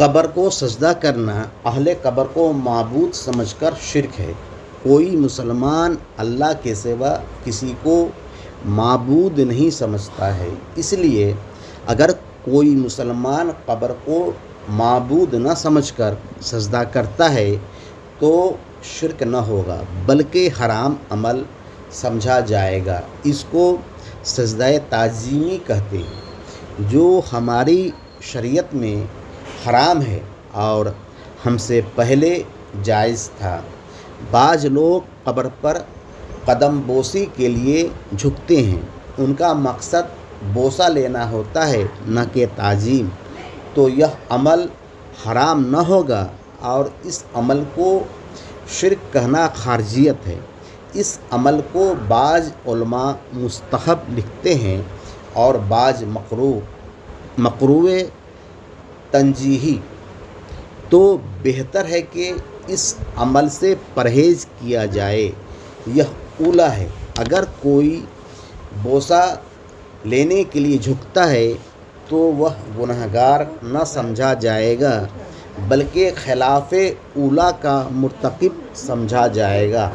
कब्र को सजदा करना अहले कब्र को माबूद समझकर शिर्क है। कोई मुसलमान अल्लाह के सिवा किसी को माबूद नहीं समझता है। इसलिए अगर कोई मुसलमान कब्र को माबूद न समझकर सजदा करता है तो शिर्क न होगा बल्कि हराम अमल समझा जाएगा। इसको सजदाए ताज़ीमी कहते हैं, जो हमारी शरीयत में हराम है और हमसे पहले जायज़ था। बाज़ लोग कब्र पर कदम बोसी के लिए झुकते हैं। उनका मकसद बोसा लेना होता है, न कि ताज़ीम। तो यह अमल हराम न होगा और इस अमल को शिर्क कहना खारजियत है। इस अमल को बाज़ उलमा मुस्तहब लिखते हैं और बाज़ मकरूह तंजीही। तो बेहतर है कि इस अमल से परहेज़ किया जाए। यह उला है। अगर कोई बोसा लेने के लिए झुकता है तो वह गुनहगार न समझा जाएगा बल्कि खिलाफ़े उला का मुर्तकिब समझा जाएगा।